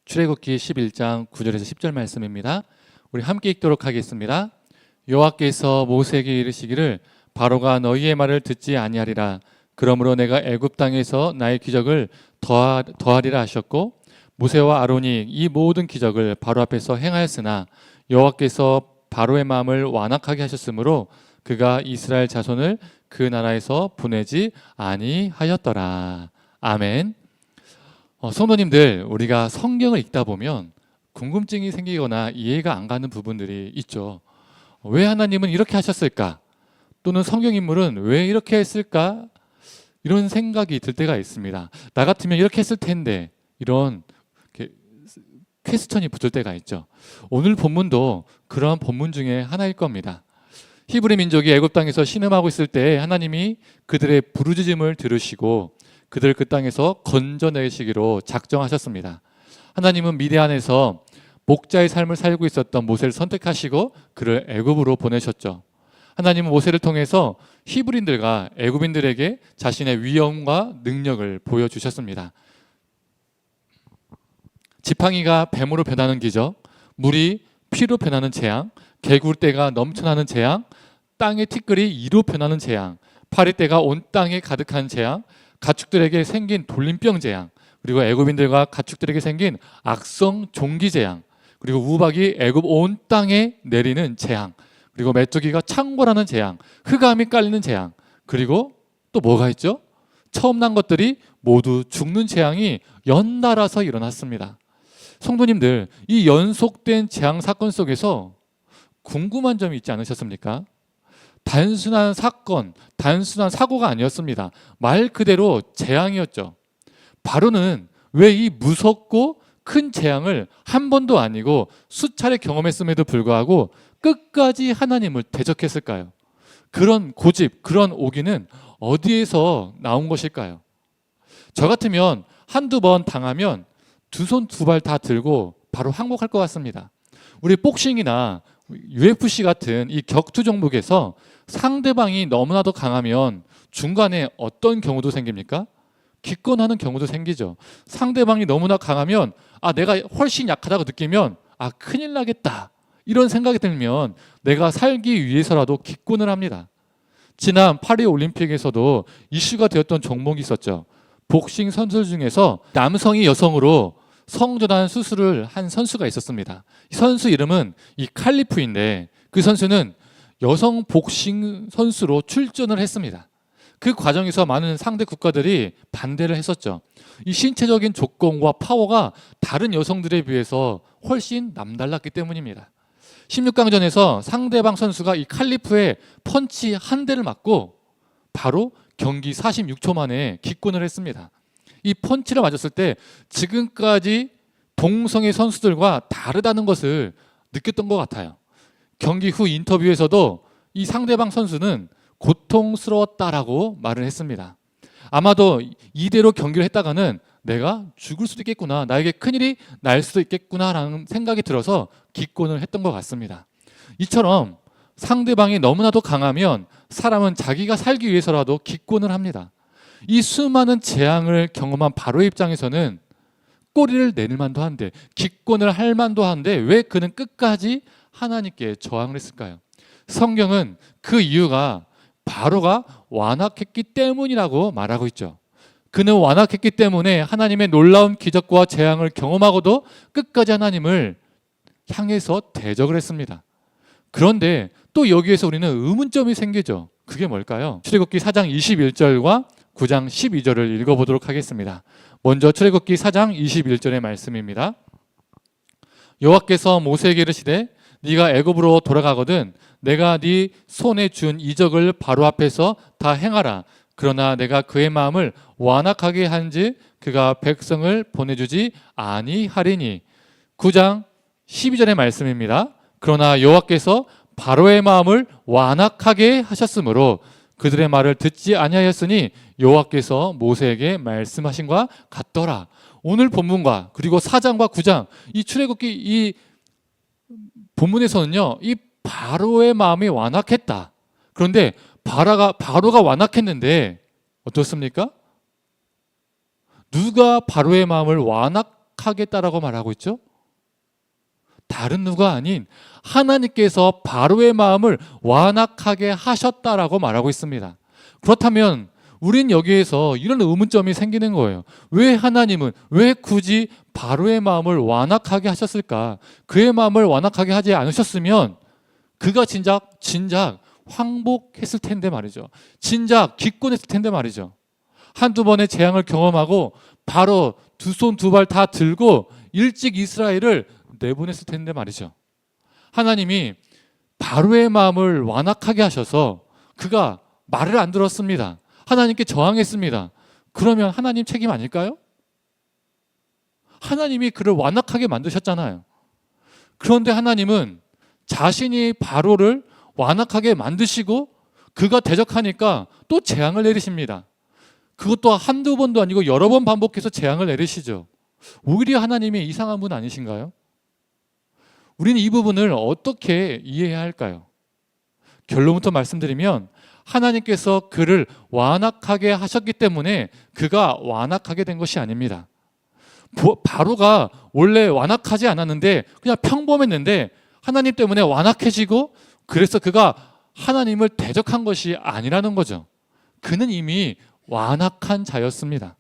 출애굽기 11장 9절에서 10절 말씀입니다. 우리 함께 읽도록 하겠습니다. 여호와께서 모세에게 이르시기를 바로가 너희의 말을 듣지 아니하리라. 그러므로 내가 애굽 땅에서 나의 기적을 더하리라 하셨고, 모세와 아론이 이 모든 기적을 바로 앞에서 행하였으나 여호와께서 바로의 마음을 완악하게 하셨으므로 그가 이스라엘 자손을 그 나라에서 보내지 아니하였더라. 아멘. 성도님들, 우리가 성경을 읽다 보면 궁금증이 생기거나 이해가 안 가는 부분들이 있죠. 왜 하나님은 이렇게 하셨을까? 또는 성경 인물은 왜 이렇게 했을까? 이런 생각이 들 때가 있습니다. 나 같으면 이렇게 했을 텐데, 이런 퀘스천이 붙을 때가 있죠. 오늘 본문도 그러한 본문 중에 하나일 겁니다. 히브리 민족이 애굽 땅에서 신음하고 있을 때 하나님이 그들의 부르짖음을 들으시고 그들을 그 땅에서 건져내시기로 작정하셨습니다. 하나님은 미디안에서 목자의 삶을 살고 있었던 모세를 선택하시고 그를 애굽으로 보내셨죠. 하나님은 모세를 통해서 히브리인들과 애굽인들에게 자신의 위엄과 능력을 보여주셨습니다. 지팡이가 뱀으로 변하는 기적, 물이 피로 변하는 재앙, 개굴대가 넘쳐나는 재앙, 땅의 티끌이 이로 변하는 재앙, 파리떼가 온 땅에 가득한 재앙, 가축들에게 생긴 돌림병 재앙, 그리고 애굽인들과 가축들에게 생긴 악성 종기 재앙, 그리고 우박이 애굽 온 땅에 내리는 재앙, 그리고 메뚜기가 창궐하는 재앙, 흑암이 깔리는 재앙, 그리고 또 뭐가 있죠? 처음 난 것들이 모두 죽는 재앙이 연달아서 일어났습니다. 성도님들, 이 연속된 재앙 사건 속에서 궁금한 점이 있지 않으셨습니까? 단순한 사건, 단순한 사고가 아니었습니다. 말 그대로 재앙이었죠. 바로는 왜 이 무섭고 큰 재앙을 한 번도 아니고 수차례 경험했음에도 불구하고 끝까지 하나님을 대적했을까요? 그런 고집, 그런 오기는 어디에서 나온 것일까요? 저 같으면 한두 번 당하면 두 손 두 발 다 들고 바로 항복할 것 같습니다. 우리 복싱이나 UFC 같은 이 격투 종목에서 상대방이 너무나도 강하면 중간에 어떤 경우도 생깁니까? 기권하는 경우도 생기죠. 상대방이 너무나 강하면 내가 훨씬 약하다고 느끼면 큰일 나겠다, 이런 생각이 들면 내가 살기 위해서라도 기권을 합니다. 지난 파리 올림픽에서도 이슈가 되었던 종목이 있었죠. 복싱 선수 중에서 남성이 여성으로 성전환 수술을 한 선수가 있었습니다. 이 선수 이름은 이 칼리프인데, 그 선수는 여성 복싱 선수로 출전을 했습니다. 그 과정에서 많은 상대 국가들이 반대를 했었죠. 이 신체적인 조건과 파워가 다른 여성들에 비해서 훨씬 남달랐기 때문입니다. 16강전에서 상대방 선수가 이 칼리프의 펀치 한 대를 맞고 바로 경기 46초 만에 기권을 했습니다. 이 펀치를 맞았을 때 지금까지 동성애 선수들과 다르다는 것을 느꼈던 것 같아요. 경기 후 인터뷰에서도 이 상대방 선수는 고통스러웠다라고 말을 했습니다. 아마도 이대로 경기를 했다가는 내가 죽을 수도 있겠구나, 나에게 큰일이 날 수도 있겠구나라는 생각이 들어서 기권을 했던 것 같습니다. 이처럼 상대방이 너무나도 강하면 사람은 자기가 살기 위해서라도 기권을 합니다. 이 수많은 재앙을 경험한 바로의 입장에서는 꼬리를 내릴 만도 한데, 기권을 할 만도 한데 왜 그는 끝까지 하나님께 저항을 했을까요? 성경은 그 이유가 바로가 완악했기 때문이라고 말하고 있죠. 그는 완악했기 때문에 하나님의 놀라운 기적과 재앙을 경험하고도 끝까지 하나님을 향해서 대적을 했습니다. 그런데 또 여기에서 우리는 의문점이 생기죠. 그게 뭘까요? 출애굽기 4장 21절과 9장 12절을 읽어보도록 하겠습니다. 먼저 출애굽기 4장 21절의 말씀입니다. 여호와께서 모세에게 이르시되 네가 애굽으로 돌아가거든 내가 네 손에 준 이적을 바로 앞에서 다 행하라. 그러나 내가 그의 마음을 완악하게 한즉 그가 백성을 보내주지 아니하리니. 9장 12절의 말씀입니다. 그러나 여호와께서 바로의 마음을 완악하게 하셨으므로 그들의 말을 듣지 아니하였으니 여호와께서 모세에게 말씀하신과 같더라. 오늘 본문과 그리고 4장과 9장 이 출애굽기 이 본문에서는요, 이 바로의 마음이 완악했다. 그런데 바로가 완악했는데 어떻습니까? 누가 바로의 마음을 완악 완악하겠다라고 말하고 있죠? 다른 누가 아닌 하나님께서 바로의 마음을 완악하게 하셨다라고 말하고 있습니다. 그렇다면 우린 여기에서 이런 의문점이 생기는 거예요. 왜 하나님은 왜 굳이 바로의 마음을 완악하게 하셨을까? 그의 마음을 완악하게 하지 않으셨으면 그가 진작 황복했을 텐데 말이죠. 진작 기권했을 텐데 말이죠. 한두 번의 재앙을 경험하고 바로 두 손 두 발 다 들고 일찍 이스라엘을 내보냈을 텐데 말이죠. 하나님이 바로의 마음을 완악하게 하셔서 그가 말을 안 들었습니다. 하나님께 저항했습니다. 그러면 하나님 책임 아닐까요? 하나님이 그를 완악하게 만드셨잖아요. 그런데 하나님은 자신이 바로를 완악하게 만드시고 그가 대적하니까 또 재앙을 내리십니다. 그것도 한두 번도 아니고 여러 번 반복해서 재앙을 내리시죠. 오히려 하나님이 이상한 분 아니신가요? 우리는 이 부분을 어떻게 이해해야 할까요? 결론부터 말씀드리면 하나님께서 그를 완악하게 하셨기 때문에 그가 완악하게 된 것이 아닙니다. 바로가 원래 완악하지 않았는데 그냥 평범했는데 하나님 때문에 완악해지고 그래서 그가 하나님을 대적한 것이 아니라는 거죠. 그는 이미 완악한 자였습니다.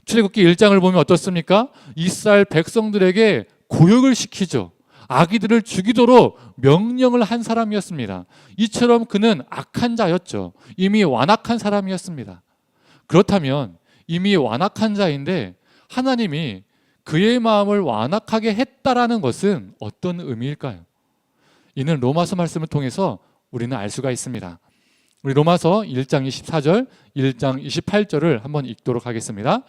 출애굽기 1장을 보면 어떻습니까? 이스라엘 백성들에게 고역을 시키죠. 아기들을 죽이도록 명령을 한 사람이었습니다. 이처럼 그는 악한 자였죠. 이미 완악한 사람이었습니다. 그렇다면 이미 완악한 자인데 하나님이 그의 마음을 완악하게 했다라는 것은 어떤 의미일까요? 이는 로마서 말씀을 통해서 우리는 알 수가 있습니다. 우리 로마서 1장 24절, 1장 28절을 한번 읽도록 하겠습니다.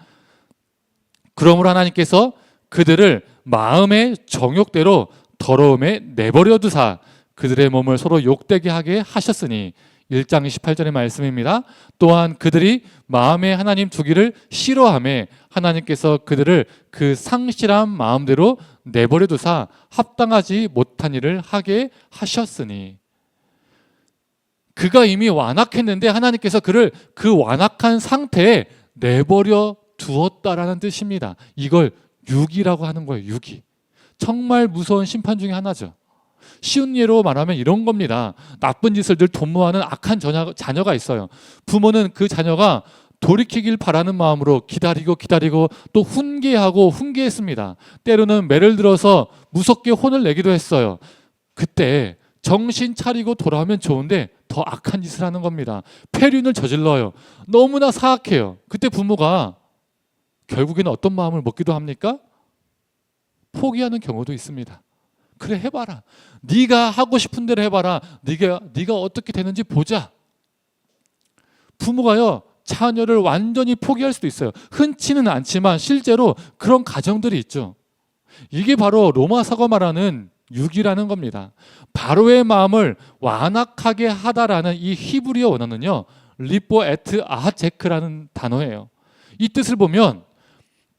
그러므로 하나님께서 그들을 마음의 정욕대로 더러움에 내버려 두사 그들의 몸을 서로 욕되게 하게 하셨으니 1장 28절의 말씀입니다. 또한 그들이 마음에 하나님 두기를 싫어하며 하나님께서 그들을 그 상실한 마음대로 내버려 두사 합당하지 못한 일을 하게 하셨으니 그가 이미 완악했는데 하나님께서 그를 그 완악한 상태에 내버려 두었다라는 뜻입니다. 이걸 유기라고 하는 거예요. 유기. 정말 무서운 심판 중에 하나죠. 쉬운 예로 말하면 이런 겁니다. 나쁜 짓을 늘 도모하는 악한 자녀가 있어요. 부모는 그 자녀가 돌이키길 바라는 마음으로 기다리고 또 훈계했습니다. 때로는 매를 들어서 무섭게 혼을 내기도 했어요. 그때 정신 차리고 돌아오면 좋은데 더 악한 짓을 하는 겁니다. 폐륜을 저질러요. 너무나 사악해요. 그때 부모가 결국에는 어떤 마음을 먹기도 합니까? 포기하는 경우도 있습니다. 그래, 해봐라. 네가 하고 싶은 대로 해봐라. 네가 어떻게 되는지 보자. 부모가요 자녀를 완전히 포기할 수도 있어요. 흔치는 않지만 실제로 그런 가정들이 있죠. 이게 바로 로마서가 말하는 유기라는 겁니다. 바로의 마음을 완악하게 하다라는 이 히브리어 원어는요 리포 에트 아하제크라는 단어예요. 이 뜻을 보면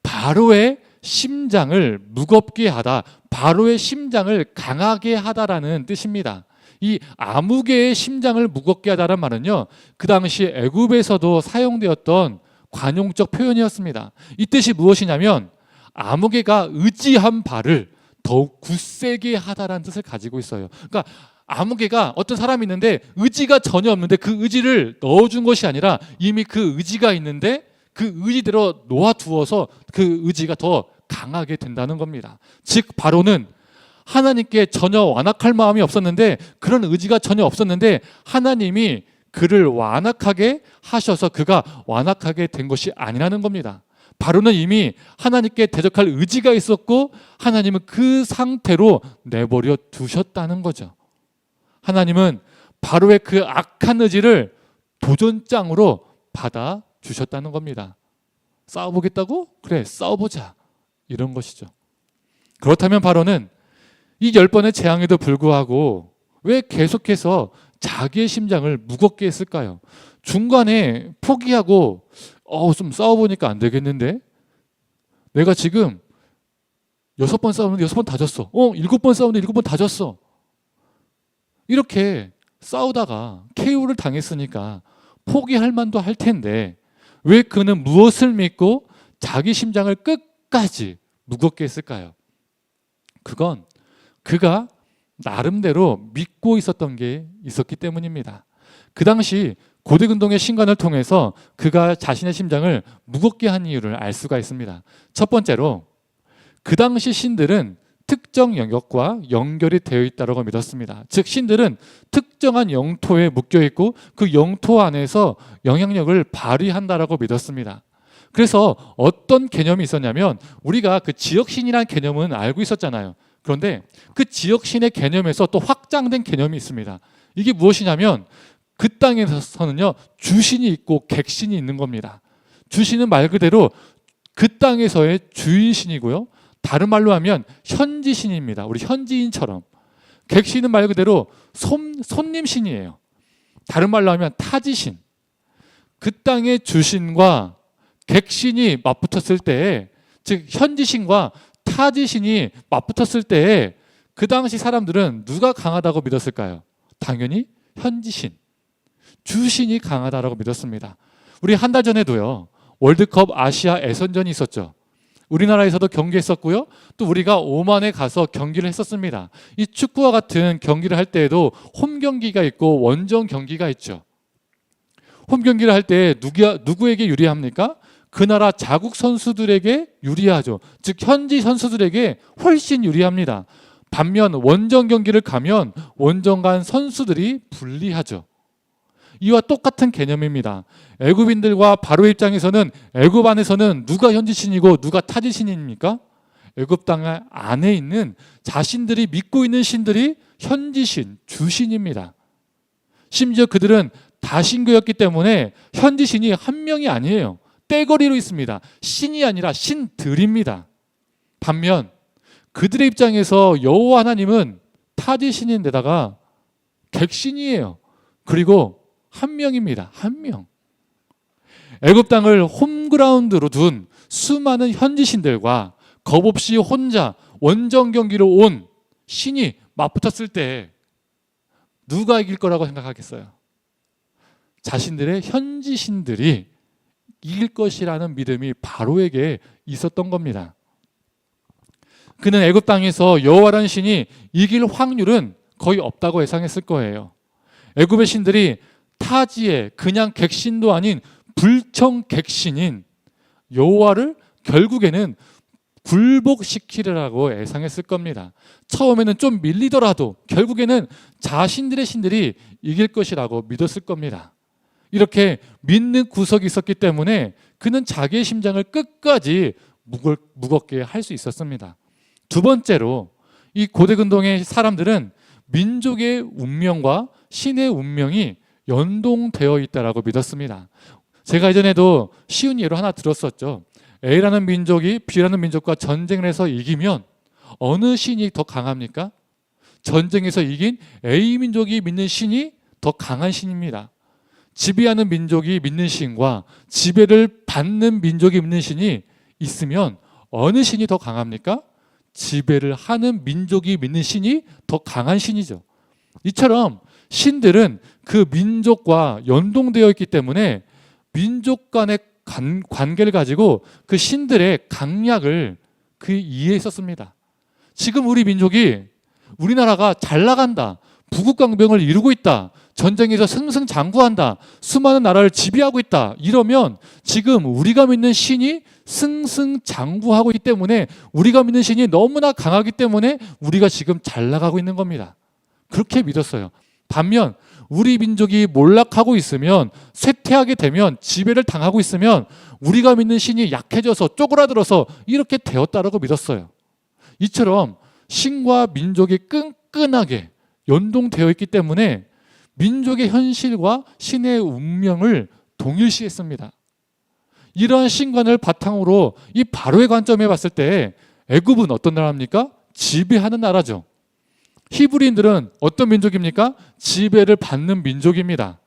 바로의 심장을 무겁게 하다, 바로의 심장을 강하게 하다라는 뜻입니다. 이 아무개의 심장을 무겁게 하다란 말은요 그 당시 애굽에서도 사용되었던 관용적 표현이었습니다. 이 뜻이 무엇이냐면 아무개가 의지한 바를 더욱 굳세게 하다라는 뜻을 가지고 있어요. 그러니까 아무개가 어떤 사람이 있는데 의지가 전혀 없는데 그 의지를 넣어준 것이 아니라 이미 그 의지가 있는데 그 의지대로 놓아두어서 그 의지가 더 강하게 된다는 겁니다. 즉 바로는 하나님께 전혀 완악할 마음이 없었는데 그런 의지가 전혀 없었는데 하나님이 그를 완악하게 하셔서 그가 완악하게 된 것이 아니라는 겁니다. 바로는 이미 하나님께 대적할 의지가 있었고 하나님은 그 상태로 내버려 두셨다는 거죠. 하나님은 바로의 그 악한 의지를 도전장으로 받아 주셨다는 겁니다. 싸워보겠다고? 그래, 싸워보자. 이런 것이죠. 그렇다면 바로는 이 10번의 재앙에도 불구하고 왜 계속해서 자기의 심장을 무겁게 했을까요? 중간에 포기하고 좀 싸워보니까 안 되겠는데 내가 지금 6번 싸우는데 6번 다 졌어. 7번 싸우는데 7번 다 졌어. 이렇게 싸우다가 KO를 당했으니까 포기할 만도 할 텐데 왜 그는 무엇을 믿고 자기 심장을 끝까지 무겁게 했을까요? 그건 그가 나름대로 믿고 있었던 게 있었기 때문입니다. 그 당시 고대근동의 신관을 통해서 그가 자신의 심장을 무겁게 한 이유를 알 수가 있습니다. 첫 번째로 그 당시 신들은 특정 영역과 연결이 되어 있다고 믿었습니다. 즉 신들은 특정한 영토에 묶여 있고 그 영토 안에서 영향력을 발휘한다라고 믿었습니다. 그래서 어떤 개념이 있었냐면 우리가 그 지역신이라는 개념은 알고 있었잖아요. 그런데 그 지역신의 개념에서 또 확장된 개념이 있습니다. 이게 무엇이냐면 그 땅에서는요 주신이 있고 객신이 있는 겁니다. 주신은 말 그대로 그 땅에서의 주인신이고요. 다른 말로 하면 현지신입니다. 우리 현지인처럼. 객신은 말 그대로 손님신이에요. 다른 말로 하면 타지신. 그 땅의 주신과 객신이 맞붙었을 때에, 즉 현지신과 타지신이 맞붙었을 때에 그 당시 사람들은 누가 강하다고 믿었을까요? 당연히 현지신, 주신이 강하다고 믿었습니다. 우리 한 달 전에도요 월드컵 아시아 예선전이 있었죠. 우리나라에서도 경기했었고요. 또 우리가 오만에 가서 경기를 했었습니다. 이 축구와 같은 경기를 할 때에도 홈 경기가 있고 원정 경기가 있죠. 홈 경기를 할 때 누구에게 유리합니까? 그 나라 자국 선수들에게 유리하죠. 즉 현지 선수들에게 훨씬 유리합니다. 반면 원정 경기를 가면 원정 간 선수들이 불리하죠. 이와 똑같은 개념입니다. 애굽인들과 바로의 입장에서는 애굽 안에서는 누가 현지신이고 누가 타지신입니까? 애굽 땅 안에 있는 자신들이 믿고 있는 신들이 현지신, 주신입니다. 심지어 그들은 다신교였기 때문에 현지신이 한 명이 아니에요. 떼거리로 있습니다. 신이 아니라 신들입니다. 반면 그들의 입장에서 여호와 하나님은 타지신인데다가 객신이에요. 그리고 한 명입니다. 한 명. 애굽 땅을 홈그라운드로 둔 수많은 현지신들과 겁없이 혼자 원정 경기로 온 신이 맞붙었을 때 누가 이길 거라고 생각하겠어요? 자신들의 현지신들이 이길 것이라는 믿음이 바로에게 있었던 겁니다. 그는 애굽 땅에서 여호와라는 신이 이길 확률은 거의 없다고 예상했을 거예요. 애굽의 신들이 타지의 그냥 객신도 아닌 불청 객신인 여호와를 결국에는 굴복시키리라고 예상했을 겁니다. 처음에는 좀 밀리더라도 결국에는 자신들의 신들이 이길 것이라고 믿었을 겁니다. 이렇게 믿는 구석이 있었기 때문에 그는 자기의 심장을 끝까지 무겁게 할 수 있었습니다. 두 번째로 이 고대근동의 사람들은 민족의 운명과 신의 운명이 연동되어 있다고 믿었습니다. 제가 예전에도 쉬운 예로 하나 들었었죠. A라는 민족이 B라는 민족과 전쟁을 해서 이기면 어느 신이 더 강합니까? 전쟁에서 이긴 A 민족이 믿는 신이 더 강한 신입니다. 지배하는 민족이 믿는 신과 지배를 받는 민족이 믿는 신이 있으면 어느 신이 더 강합니까? 지배를 하는 민족이 믿는 신이 더 강한 신이죠. 이처럼 신들은 그 민족과 연동되어 있기 때문에 민족 간의 관계를 가지고 그 신들의 강약을 이해했었습니다. 지금 우리 민족이 우리나라가 잘 나간다, 부국강병을 이루고 있다, 전쟁에서 승승장구한다, 수많은 나라를 지배하고 있다, 이러면 지금 우리가 믿는 신이 승승장구하고 있기 때문에, 우리가 믿는 신이 너무나 강하기 때문에 우리가 지금 잘 나가고 있는 겁니다. 그렇게 믿었어요. 반면 우리 민족이 몰락하고 있으면, 쇠퇴하게 되면, 지배를 당하고 있으면 우리가 믿는 신이 약해져서 쪼그라들어서 이렇게 되었다라고 믿었어요. 이처럼 신과 민족이 끈끈하게 연동되어 있기 때문에 민족의 현실과 신의 운명을 동일시했습니다. 이러한 신관을 바탕으로 이 바로의 관점에 봤을 때 애굽은 어떤 나라입니까? 지배하는 나라죠. 히브리인들은 어떤 민족입니까? 지배를 받는 민족입니다.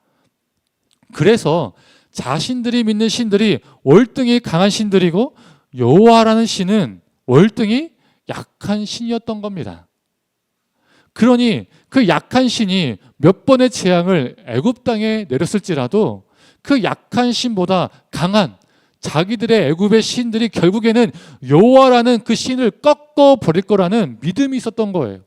그래서 자신들이 믿는 신들이 월등히 강한 신들이고 여호와라는 신은 월등히 약한 신이었던 겁니다. 그러니 그 약한 신이 몇 번의 재앙을 애굽 땅에 내렸을지라도 그 약한 신보다 강한 자기들의 애굽의 신들이 결국에는 여호와라는 그 신을 꺾어 버릴 거라는 믿음이 있었던 거예요.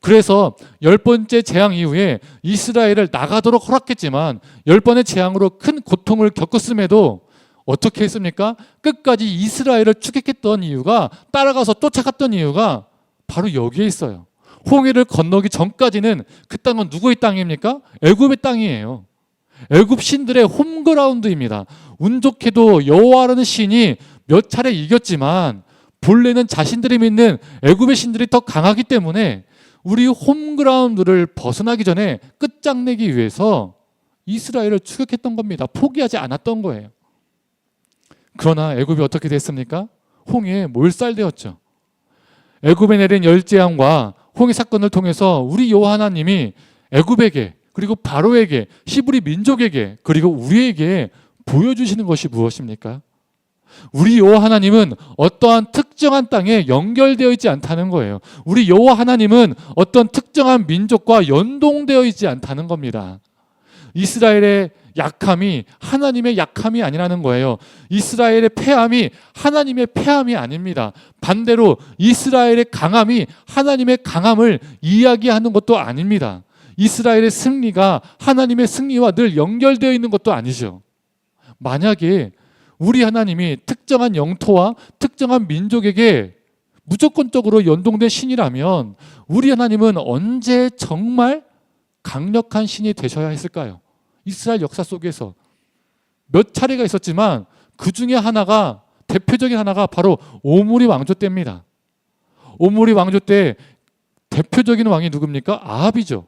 그래서 10번째 재앙 이후에 이스라엘을 나가도록 허락했지만 10번의 재앙으로 큰 고통을 겪었음에도 어떻게 했습니까? 끝까지 이스라엘을 추격했던 이유가, 따라가서 쫓아갔던 이유가 바로 여기에 있어요. 홍해를 건너기 전까지는 그 땅은 누구의 땅입니까? 애굽의 땅이에요. 애굽 신들의 홈그라운드입니다. 운 좋게도 여호와라는 신이 몇 차례 이겼지만 본래는 자신들이 믿는 애굽의 신들이 더 강하기 때문에 우리 홈그라운드를 벗어나기 전에 끝장내기 위해서 이스라엘을 추격했던 겁니다. 포기하지 않았던 거예요. 그러나 애굽이 어떻게 됐습니까? 홍해에 몰살되었죠. 애굽에 내린 열재앙과 홍해 사건을 통해서 우리 여호와 하나님이 애굽에게, 그리고 바로에게, 히브리 민족에게, 그리고 우리에게 보여주시는 것이 무엇입니까? 우리 여호와 하나님은 어떠한 특정한 땅에 연결되어 있지 않다는 거예요. 우리 여호와 하나님은 어떤 특정한 민족과 연동되어 있지 않다는 겁니다. 이스라엘의 약함이 하나님의 약함이 아니라는 거예요. 이스라엘의 패함이 하나님의 패함이 아닙니다. 반대로 이스라엘의 강함이 하나님의 강함을 이야기하는 것도 아닙니다. 이스라엘의 승리가 하나님의 승리와 늘 연결되어 있는 것도 아니죠. 만약에 우리 하나님이 특정한 영토와 특정한 민족에게 무조건적으로 연동된 신이라면 우리 하나님은 언제 정말 강력한 신이 되셔야 했을까요? 이스라엘 역사 속에서 몇 차례가 있었지만 그 중에 하나가, 대표적인 하나가 바로 오므리 왕조 때입니다. 오므리 왕조 때 대표적인 왕이 누굽니까? 아합이죠.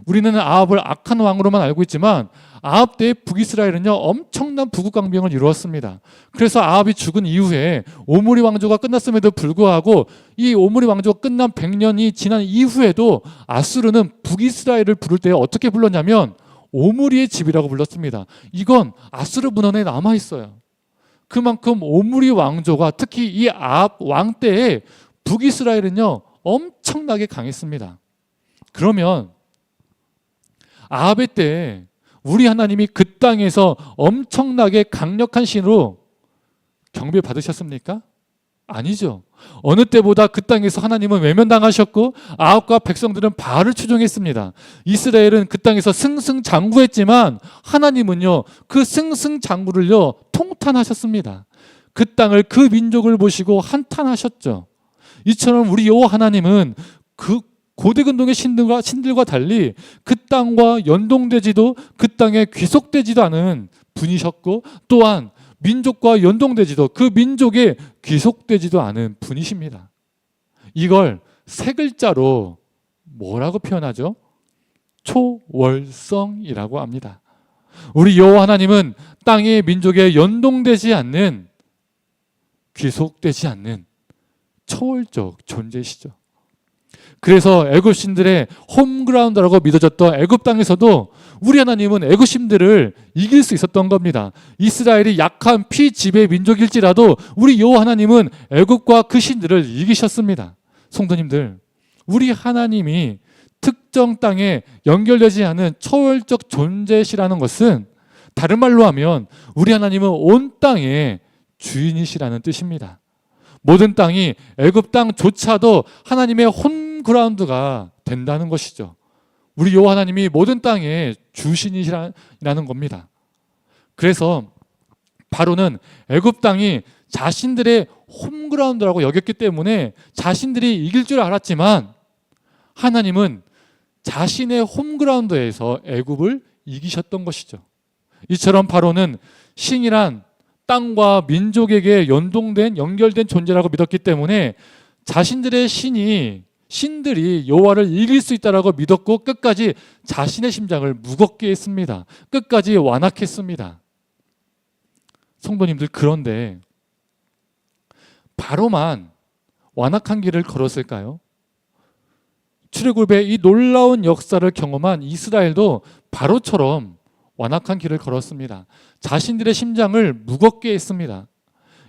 우리는 아합을 악한 왕으로만 알고 있지만 아합 때 북이스라엘은요 엄청난 부국강병을 이루었습니다. 그래서 아합이 죽은 이후에 오므리 왕조가 끝났음에도 불구하고 이 오므리 왕조가 끝난 100년이 지난 이후에도 아수르는 북이스라엘을 부를 때 어떻게 불렀냐면 오므리의 집이라고 불렀습니다. 이건 아수르 문헌에 남아 있어요. 그만큼 오므리 왕조가, 특히 이 아합 왕 때에 북이스라엘은요 엄청나게 강했습니다. 그러면 아합의 때 우리 하나님이 그 땅에서 엄청나게 강력한 신으로 경배 받으셨습니까? 아니죠. 어느 때보다 그 땅에서 하나님은 외면당하셨고 아합과 백성들은 바알을 추종했습니다. 이스라엘은 그 땅에서 승승장구했지만 하나님은요 그 승승장구를요 통탄하셨습니다. 그 땅을, 그 민족을 보시고 한탄하셨죠. 이처럼 우리 여호와 하나님은 그 고대근동의 신들과 달리 그 땅과 연동되지도, 그 땅에 귀속되지도 않은 분이셨고, 또한 민족과 연동되지도, 그 민족에 귀속되지도 않은 분이십니다. 이걸 세 글자로 뭐라고 표현하죠? 초월성이라고 합니다. 우리 여호와 하나님은 땅의 민족에 연동되지 않는, 귀속되지 않는 초월적 존재이시죠. 그래서 애굽 신들의 홈그라운드라고 믿어졌던 애굽 땅에서도 우리 하나님은 애굽 신들을 이길 수 있었던 겁니다. 이스라엘이 약한 피지배 민족일지라도 우리 여호와 하나님은 애굽과 그 신들을 이기셨습니다. 성도님들, 우리 하나님이 특정 땅에 연결되지 않은 초월적 존재시라는 것은 다른 말로 하면 우리 하나님은 온 땅의 주인이시라는 뜻입니다. 모든 땅이 애굽 땅조차도 하나님의 홈그라운드가 된다는 것이죠. 우리 여호와 하나님이 모든 땅의 주신이라는 겁니다. 그래서 바로는 애굽 땅이 자신들의 홈그라운드라고 여겼기 때문에 자신들이 이길 줄 알았지만 하나님은 자신의 홈그라운드에서 애굽을 이기셨던 것이죠. 이처럼 바로는 신이란 땅과 민족에게 연결된 존재라고 믿었기 때문에 자신들의 신들이 여호와를 이길 수 있다라고 믿었고 끝까지 자신의 심장을 무겁게 했습니다. 끝까지 완악했습니다. 성도님들, 그런데 바로만 완악한 길을 걸었을까요? 출애굽의 이 놀라운 역사를 경험한 이스라엘도 바로처럼 완악한 길을 걸었습니다. 자신들의 심장을 무겁게 했습니다.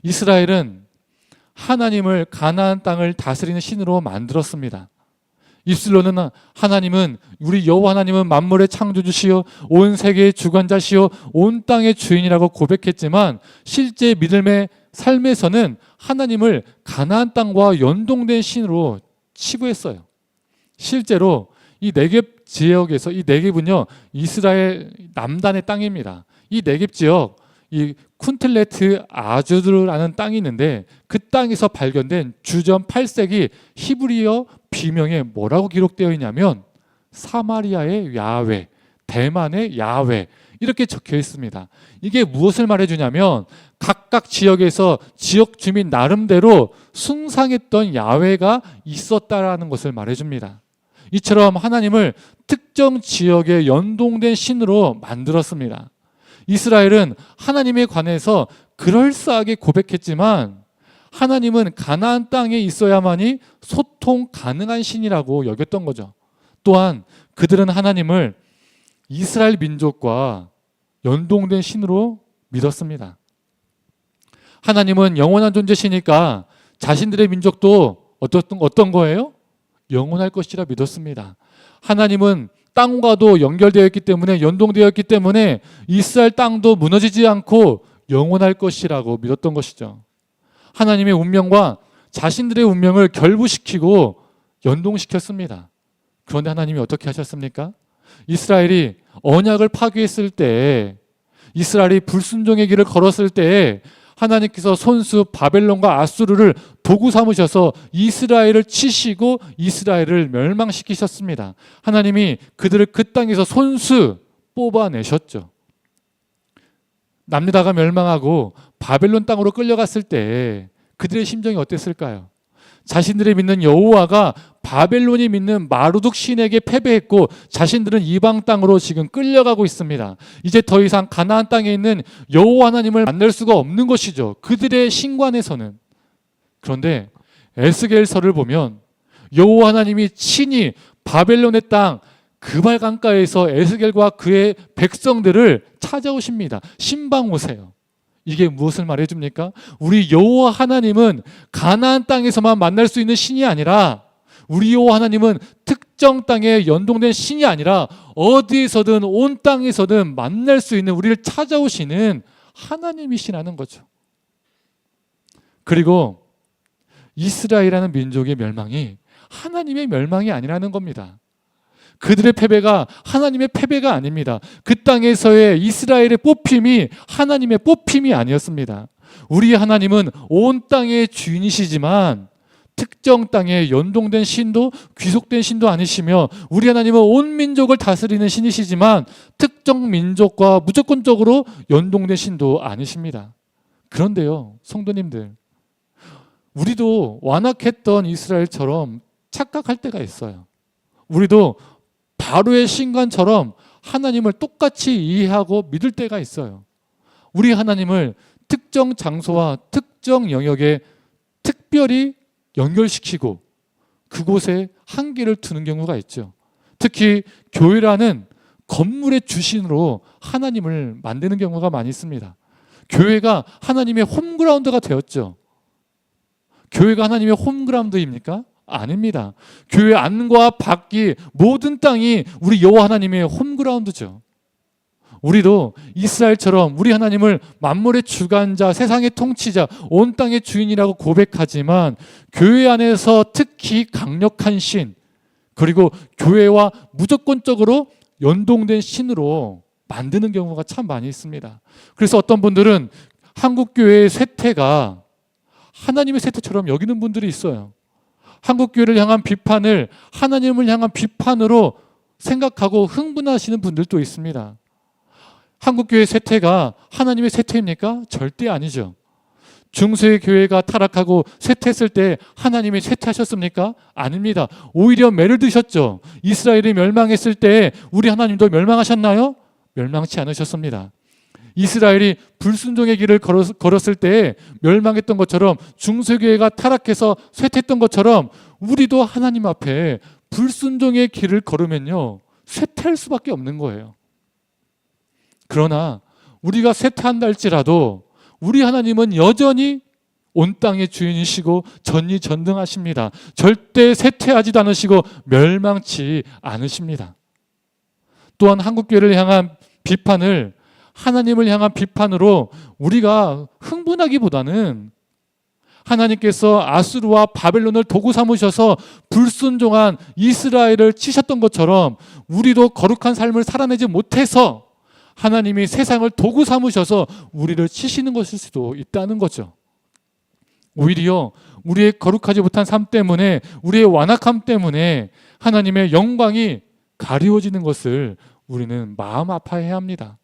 이스라엘은 하나님을 가나안 땅을 다스리는 신으로 만들었습니다. 입술로는 하나님은 우리 여호와 하나님은 만물의 창조주시요 온 세계의 주관자시요 온 땅의 주인이라고 고백했지만 실제 믿음의 삶에서는 하나님을 가나안 땅과 연동된 신으로 치부했어요. 실제로 이 네겝 지역에서 이 네겝은요 이스라엘 남단의 땅입니다. 이 네겝 지역 이 쿤틀레트 아주드라는 땅이 있는데 그 땅에서 발견된 주전 8세기 히브리어 비명에 뭐라고 기록되어 있냐면 사마리아의 야훼, 대만의 야훼 이렇게 적혀 있습니다. 이게 무엇을 말해주냐면 각각 지역에서 지역 주민 나름대로 숭상했던 야훼가 있었다라는 것을 말해줍니다. 이처럼 하나님을 특정 지역에 연동된 신으로 만들었습니다. 이스라엘은 하나님에 관해서 그럴싸하게 고백했지만 하나님은 가나안 땅에 있어야만이 소통 가능한 신이라고 여겼던 거죠. 또한 그들은 하나님을 이스라엘 민족과 연동된 신으로 믿었습니다. 하나님은 영원한 존재시니까 자신들의 민족도 어떤 거예요? 영원할 것이라 믿었습니다. 하나님은 땅과도 연결되어 있기 때문에 연동되어 있기 때문에 이스라엘 땅도 무너지지 않고 영원할 것이라고 믿었던 것이죠. 하나님의 운명과 자신들의 운명을 결부시키고 연동시켰습니다. 그런데 하나님이 어떻게 하셨습니까? 이스라엘이 언약을 파괴했을 때, 이스라엘이 불순종의 길을 걸었을 때 하나님께서 손수 바벨론과 아수르를 도구 삼으셔서 이스라엘을 치시고 이스라엘을 멸망시키셨습니다. 하나님이 그들을 그 땅에서 손수 뽑아내셨죠. 남유다가 멸망하고 바벨론 땅으로 끌려갔을 때 그들의 심정이 어땠을까요? 자신들이 믿는 여호와가 바벨론이 믿는 마루둑 신에게 패배했고 자신들은 이방 땅으로 지금 끌려가고 있습니다. 이제 더 이상 가나안 땅에 있는 여호와 하나님을 만날 수가 없는 것이죠. 그들의 신관에서는. 그런데 에스겔서를 보면 여호와 하나님이 친히 바벨론의 땅 그발 강가에서 에스겔과 그의 백성들을 찾아오십니다. 신방 오세요. 이게 무엇을 말해줍니까? 우리 여호와 하나님은 가나안 땅에서만 만날 수 있는 신이 아니라 우리 여호와 하나님은 특정 땅에 연동된 신이 아니라 어디에서든 온 땅에서든 만날 수 있는 우리를 찾아오시는 하나님이시라는 거죠. 그리고 이스라엘이라는 민족의 멸망이 하나님의 멸망이 아니라는 겁니다. 그들의 패배가 하나님의 패배가 아닙니다. 그 땅에서의 이스라엘의 뽑힘이 하나님의 뽑힘이 아니었습니다. 우리 하나님은 온 땅의 주인이시지만 특정 땅에 연동된 신도 귀속된 신도 아니시며 우리 하나님은 온 민족을 다스리는 신이시지만 특정 민족과 무조건적으로 연동된 신도 아니십니다. 그런데요, 성도님들, 우리도 완악했던 이스라엘처럼 착각할 때가 있어요. 우리도 바로의 신관처럼 하나님을 똑같이 이해하고 믿을 때가 있어요. 우리 하나님을 특정 장소와 특정 영역에 특별히 연결시키고 그곳에 한계를 두는 경우가 있죠. 특히 교회라는 건물의 주신으로 하나님을 만드는 경우가 많이 있습니다. 교회가 하나님의 홈그라운드가 되었죠. 교회가 하나님의 홈그라운드입니까? 아닙니다. 교회 안과 밖이 모든 땅이 우리 여호와 하나님의 홈그라운드죠. 우리도 이스라엘처럼 우리 하나님을 만물의 주관자, 세상의 통치자, 온 땅의 주인이라고 고백하지만 교회 안에서 특히 강력한 신, 그리고 교회와 무조건적으로 연동된 신으로 만드는 경우가 참 많이 있습니다. 그래서 어떤 분들은 한국교회의 쇠퇴가 하나님의 쇠퇴처럼 여기는 분들이 있어요. 한국교회를 향한 비판을 하나님을 향한 비판으로 생각하고 흥분하시는 분들도 있습니다. 한국교회 쇠퇴가 하나님의 쇠퇴입니까? 절대 아니죠. 중세의 교회가 타락하고 쇠퇴했을 때 하나님이 쇠퇴하셨습니까? 아닙니다. 오히려 매를 드셨죠. 이스라엘이 멸망했을 때 우리 하나님도 멸망하셨나요? 멸망치 않으셨습니다. 이스라엘이 불순종의 길을 걸었을 때 멸망했던 것처럼 중세교회가 타락해서 쇠퇴했던 것처럼 우리도 하나님 앞에 불순종의 길을 걸으면요 쇠퇴할 수밖에 없는 거예요. 그러나 우리가 쇠퇴한다 할지라도 우리 하나님은 여전히 온 땅의 주인이시고 전지전능하십니다. 절대 쇠퇴하지도 않으시고 멸망치 않으십니다. 또한 한국교회를 향한 비판을 하나님을 향한 비판으로 우리가 흥분하기보다는 하나님께서 아수르와 바벨론을 도구 삼으셔서 불순종한 이스라엘을 치셨던 것처럼 우리도 거룩한 삶을 살아내지 못해서 하나님이 세상을 도구 삼으셔서 우리를 치시는 것일 수도 있다는 거죠. 오히려 우리의 거룩하지 못한 삶 때문에, 우리의 완악함 때문에 하나님의 영광이 가리워지는 것을 우리는 마음 아파해야 합니다.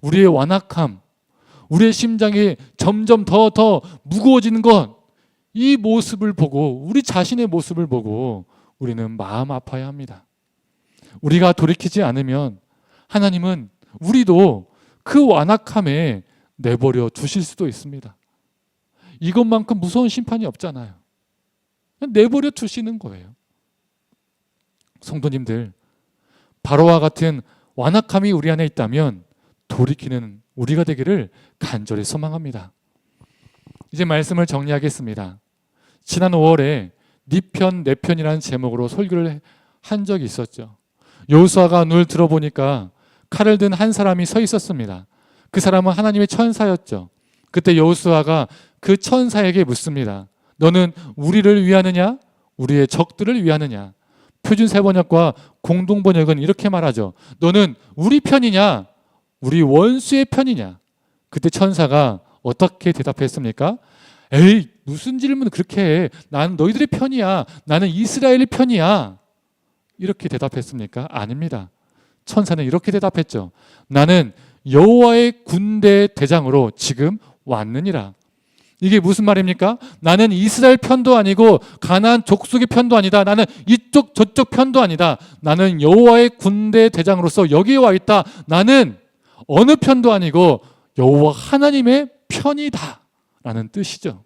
우리의 완악함, 우리의 심장이 점점 더 무거워지는 것, 이 모습을 보고, 우리 자신의 모습을 보고 우리는 마음 아파야 합니다. 우리가 돌이키지 않으면 하나님은 우리도 그 완악함에 내버려 두실 수도 있습니다. 이것만큼 무서운 심판이 없잖아요. 내버려 두시는 거예요. 성도님들, 바로와 같은 완악함이 우리 안에 있다면 돌이키는 우리가 되기를 간절히 소망합니다. 이제 말씀을 정리하겠습니다. 지난 5월에 네 편, 내 편이라는 제목으로 설교를 한 적이 있었죠. 여호수아가 눈을 들어보니까 칼을 든 한 사람이 서 있었습니다. 그 사람은 하나님의 천사였죠. 그때 여호수아가 그 천사에게 묻습니다. 너는 우리를 위하느냐? 우리의 적들을 위하느냐? 표준 세번역과 공동 번역은 이렇게 말하죠. 너는 우리 편이냐? 우리 원수의 편이냐? 그때 천사가 어떻게 대답했습니까? 에이, 무슨 질문을 그렇게 해? 나는 너희들의 편이야. 나는 이스라엘의 편이야. 이렇게 대답했습니까? 아닙니다. 천사는 이렇게 대답했죠. 나는 여호와의 군대 대장으로 지금 왔느니라. 이게 무슨 말입니까? 나는 이스라엘 편도 아니고 가나안 족속의 편도 아니다. 나는 이쪽 저쪽 편도 아니다. 나는 여호와의 군대 대장으로서 여기에 와 있다. 나는 어느 편도 아니고 여호와 하나님의 편이다 라는 뜻이죠.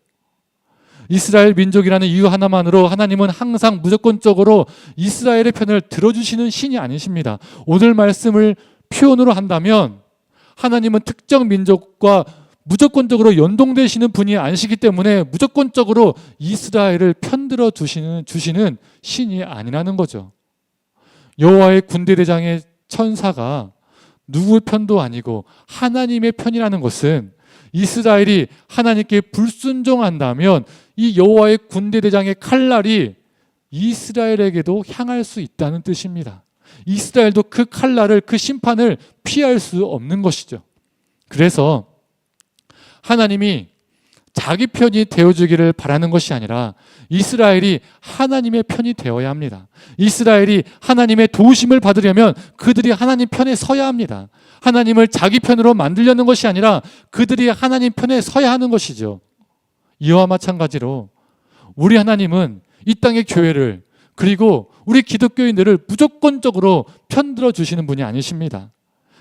이스라엘 민족이라는 이유 하나만으로 하나님은 항상 무조건적으로 이스라엘의 편을 들어주시는 신이 아니십니다. 오늘 말씀을 표현으로 한다면 하나님은 특정 민족과 무조건적으로 연동되시는 분이 아니시기 때문에 무조건적으로 이스라엘을 편들어 주시는 신이 아니라는 거죠. 여호와의 군대 대장의 천사가 누구의 편도 아니고 하나님의 편이라는 것은 이스라엘이 하나님께 불순종한다면 이 여호와의 군대 대장의 칼날이 이스라엘에게도 향할 수 있다는 뜻입니다. 이스라엘도 그 칼날을, 그 심판을 피할 수 없는 것이죠. 그래서 하나님이 자기 편이 되어주기를 바라는 것이 아니라 이스라엘이 하나님의 편이 되어야 합니다. 이스라엘이 하나님의 도우심을 받으려면 그들이 하나님 편에 서야 합니다. 하나님을 자기 편으로 만들려는 것이 아니라 그들이 하나님 편에 서야 하는 것이죠. 이와 마찬가지로 우리 하나님은 이 땅의 교회를, 그리고 우리 기독교인들을 무조건적으로 편들어 주시는 분이 아니십니다.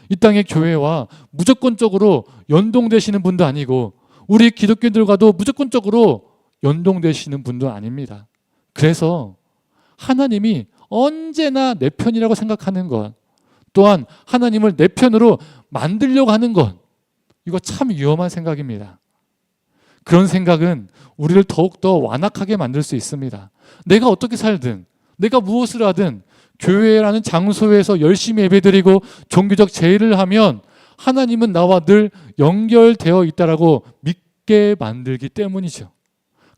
이 땅의 교회와 무조건적으로 연동되시는 분도 아니고 우리 기독교인들과도 무조건적으로 연동되시는 분도 아닙니다. 그래서 하나님이 언제나 내 편이라고 생각하는 것, 또한 하나님을 내 편으로 만들려고 하는 것, 이거 참 위험한 생각입니다. 그런 생각은 우리를 더욱더 완악하게 만들 수 있습니다. 내가 어떻게 살든, 내가 무엇을 하든 교회라는 장소에서 열심히 예배드리고 종교적 제의를 하면 하나님은 나와 늘 연결되어 있다라고 믿게 만들기 때문이죠.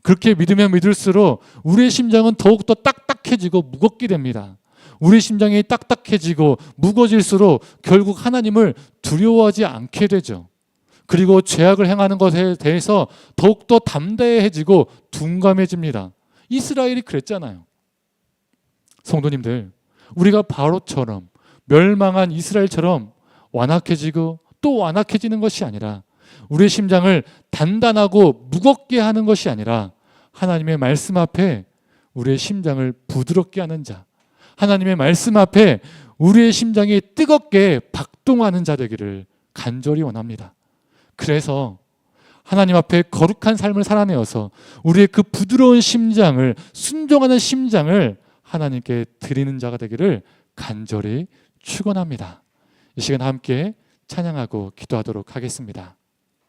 그렇게 믿으면 믿을수록 우리의 심장은 더욱더 딱딱해지고 무겁게 됩니다. 우리 심장이 딱딱해지고 무거워질수록 결국 하나님을 두려워하지 않게 되죠. 그리고 죄악을 행하는 것에 대해서 더욱더 담대해지고 둔감해집니다. 이스라엘이 그랬잖아요. 성도님들, 우리가 바로처럼 멸망한 이스라엘처럼 완악해지고 또 완악해지는 것이 아니라 우리의 심장을 단단하고 무겁게 하는 것이 아니라 하나님의 말씀 앞에 우리의 심장을 부드럽게 하는 자, 하나님의 말씀 앞에 우리의 심장이 뜨겁게 박동하는 자 되기를 간절히 원합니다. 그래서 하나님 앞에 거룩한 삶을 살아내어서 우리의 그 부드러운 심장을, 순종하는 심장을 하나님께 드리는 자가 되기를 간절히 축원합니다. 이 시간 함께 찬양하고 기도하도록 하겠습니다.